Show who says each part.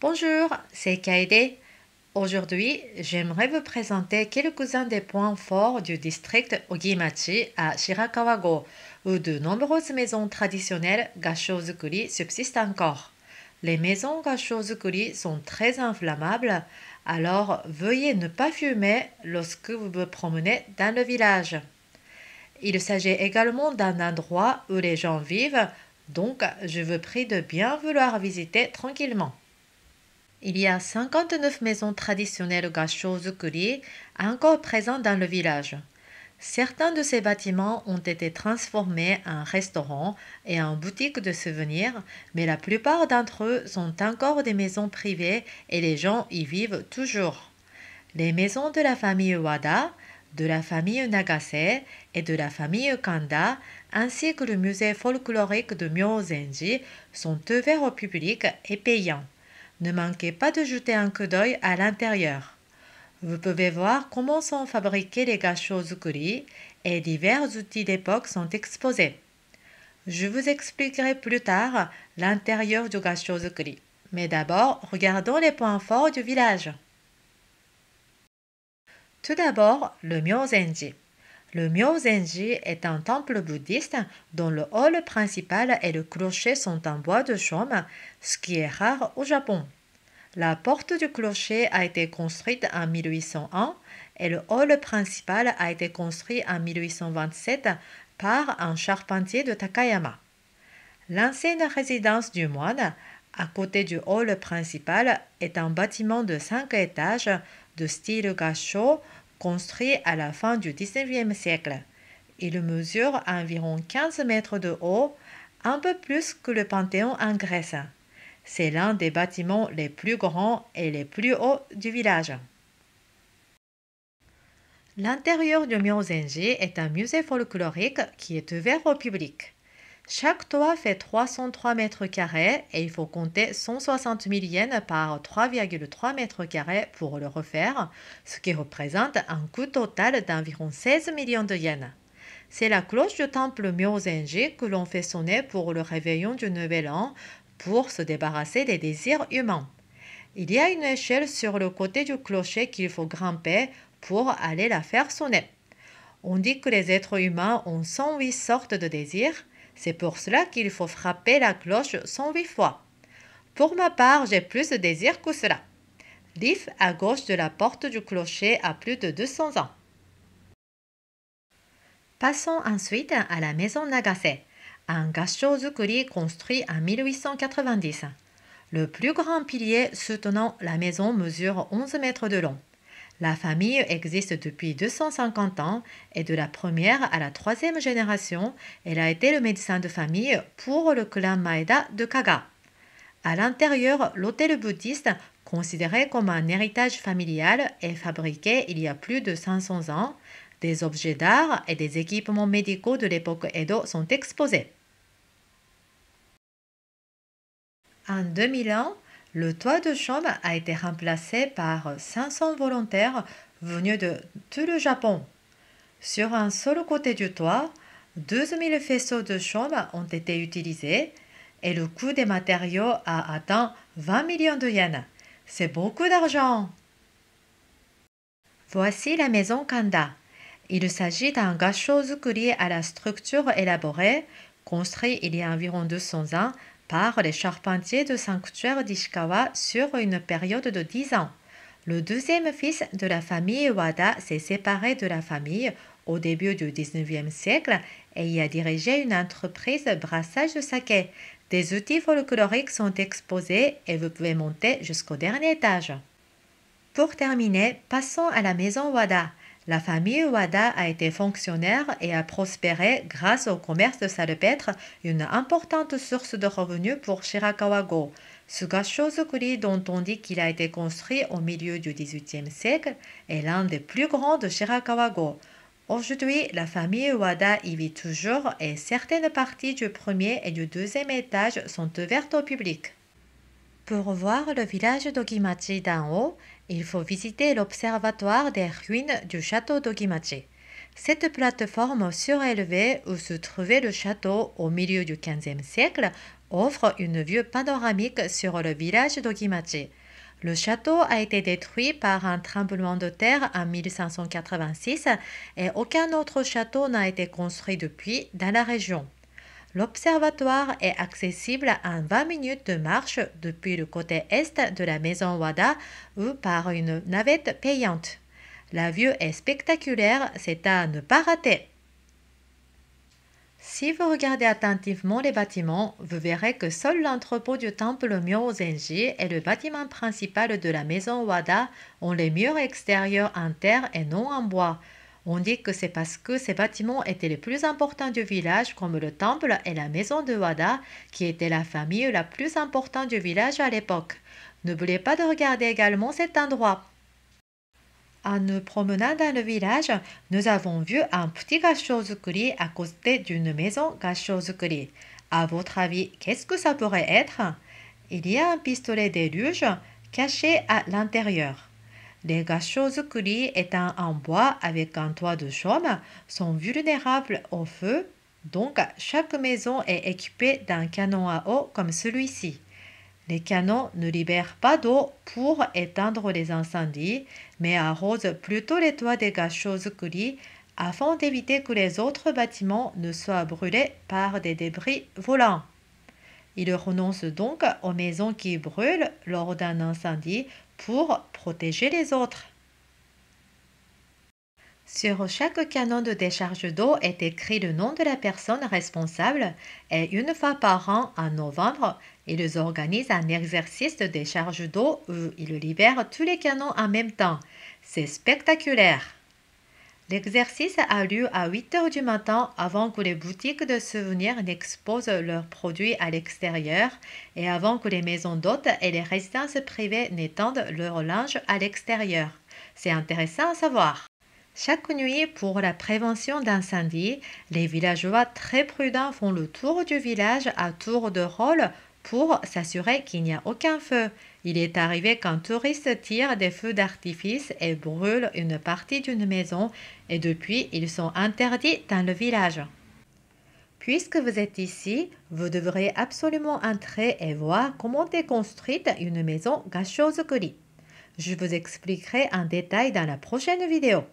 Speaker 1: Bonjour, c'est Kaede. Aujourd'hui, j'aimerais vous présenter quelques-uns des points forts du district Ogimachi à Shirakawa-go, où de nombreuses maisons traditionnelles gashōzukuri subsistent encore. Les maisons gashōzukuri sont très inflammables, alors veuillez ne pas fumer lorsque vous vous promenez dans le village. Il s'agit également d'un endroit où les gens vivent, donc je vous prie de bien vouloir visiter tranquillement. Il y a 59 maisons traditionnelles gashōzukuri encore présentes dans le village. Certains de ces bâtiments ont été transformés en restaurants et en boutiques de souvenirs, mais la plupart d'entre eux sont encore des maisons privées et les gens y vivent toujours. Les maisons de la famille Wada, de la famille Nagase et de la famille Kanda, ainsi que le musée folklorique de Myozenji sont ouverts au public et payants. Ne manquez pas de jeter un coup d'œil à l'intérieur. Vous pouvez voir comment sont fabriqués les gashōzukuri et divers outils d'époque sont exposés. Je vous expliquerai plus tard l'intérieur du gashōzukuri. Mais d'abord, regardons les points forts du village. Tout d'abord, le Myozenji. Le Myozenji est un temple bouddhiste dont le hall principal et le clocher sont en bois de chaume, ce qui est rare au Japon. La porte du clocher a été construite en 1801 et le hall principal a été construit en 1827 par un charpentier de Takayama. L'ancienne résidence du moine, à côté du hall principal, est un bâtiment de 5 étages de style gashō construit à la fin du XIXe siècle. Il mesure environ 15 mètres de haut, un peu plus que le Panthéon en Grèce. C'est l'un des bâtiments les plus grands et les plus hauts du village. L'intérieur du Myozenji est un musée folklorique qui est ouvert au public. Chaque toit fait 303 mètres carrés et il faut compter 160 000 yens par 3,3 mètres carrés pour le refaire, ce qui représente un coût total d'environ 16 millions de yens. C'est la cloche du temple Myozenji que l'on fait sonner pour le réveillon du Nouvel An pour se débarrasser des désirs humains. Il y a une échelle sur le côté du clocher qu'il faut grimper pour aller la faire sonner. On dit que les êtres humains ont 108 sortes de désirs. C'est pour cela qu'il faut frapper la cloche 108 fois. Pour ma part, j'ai plus de désirs que cela. L'if à gauche de la porte du clocher a plus de 200 ans. Passons ensuite à la maison Nagase, un gashōzukuri construit en 1890. Le plus grand pilier soutenant la maison mesure 11 mètres de long. La famille existe depuis 250 ans et de la première à la troisième génération, elle a été le médecin de famille pour le clan Maeda de Kaga. À l'intérieur, l'hôtel bouddhiste, considéré comme un héritage familial, est fabriqué il y a plus de 500 ans. Des objets d'art et des équipements médicaux de l'époque Edo sont exposés. En 2001, le toit de chaume a été remplacé par 500 volontaires venus de tout le Japon. Sur un seul côté du toit, 12 000 faisceaux de chaume ont été utilisés et le coût des matériaux a atteint 20 millions de yens. C'est beaucoup d'argent. Voici la maison Kanda. Il s'agit d'un gashōzukuri à la structure élaborée, construit il y a environ 200 ans par les charpentiers de sanctuaire d'Ishikawa sur une période de 10 ans. Le deuxième fils de la famille Wada s'est séparé de la famille au début du XIXe siècle et y a dirigé une entreprise de brassage de saké. Des outils folkloriques sont exposés et vous pouvez monter jusqu'au dernier étage. Pour terminer, passons à la maison Wada. La famille Wada a été fonctionnaire et a prospéré grâce au commerce de salpêtre, une importante source de revenus pour Shirakawa-go. Ce gashōzukuri dont on dit qu'il a été construit au milieu du XVIIIe siècle est l'un des plus grands de Shirakawa-go. Aujourd'hui, la famille Wada y vit toujours et certaines parties du premier et du deuxième étage sont ouvertes au public. Pour voir le village d'Ogimachi d'en haut, il faut visiter l'observatoire des ruines du château d'Ogimachi. Cette plateforme surélevée où se trouvait le château au milieu du XVe siècle offre une vue panoramique sur le village d'Ogimachi. Le château a été détruit par un tremblement de terre en 1586 et aucun autre château n'a été construit depuis dans la région. L'observatoire est accessible en 20 minutes de marche depuis le côté est de la maison Wada ou par une navette payante. La vue est spectaculaire, c'est à ne pas rater. Si vous regardez attentivement les bâtiments, vous verrez que seul l'entrepôt du temple Myozenji et le bâtiment principal de la maison Wada ont les murs extérieurs en terre et non en bois. On dit que c'est parce que ces bâtiments étaient les plus importants du village, comme le temple et la maison de Wada, qui était la famille la plus importante du village à l'époque. N'oubliez pas de regarder également cet endroit. En nous promenant dans le village, nous avons vu un petit gashozukuri à côté d'une maison gashozukuri. À votre avis, qu'est-ce que ça pourrait être? Il y a un pistolet d'éluge caché à l'intérieur. Les gashozukuri étant en bois avec un toit de chaume sont vulnérables au feu, donc chaque maison est équipée d'un canon à eau comme celui-ci. Les canons ne libèrent pas d'eau pour éteindre les incendies, mais arrosent plutôt les toits des gashozukuri afin d'éviter que les autres bâtiments ne soient brûlés par des débris volants. Ils renoncent donc aux maisons qui brûlent lors d'un incendie pour protéger les autres. Sur chaque canon de décharge d'eau est écrit le nom de la personne responsable et une fois par an, en novembre, ils organisent un exercice de décharge d'eau où ils libèrent tous les canons en même temps. C'est spectaculaire. L'exercice a lieu à 8 heures du matin avant que les boutiques de souvenirs n'exposent leurs produits à l'extérieur et avant que les maisons d'hôtes et les résidences privées n'étendent leur linge à l'extérieur. C'est intéressant à savoir. Chaque nuit, pour la prévention d'incendie, les villageois très prudents font le tour du village à tour de rôle pour s'assurer qu'il n'y a aucun feu. Il est arrivé qu'un touriste tire des feux d'artifice et brûle une partie d'une maison et depuis, ils sont interdits dans le village. Puisque vous êtes ici, vous devrez absolument entrer et voir comment est construite une maison gashozukuri. Je vous expliquerai en détail dans la prochaine vidéo.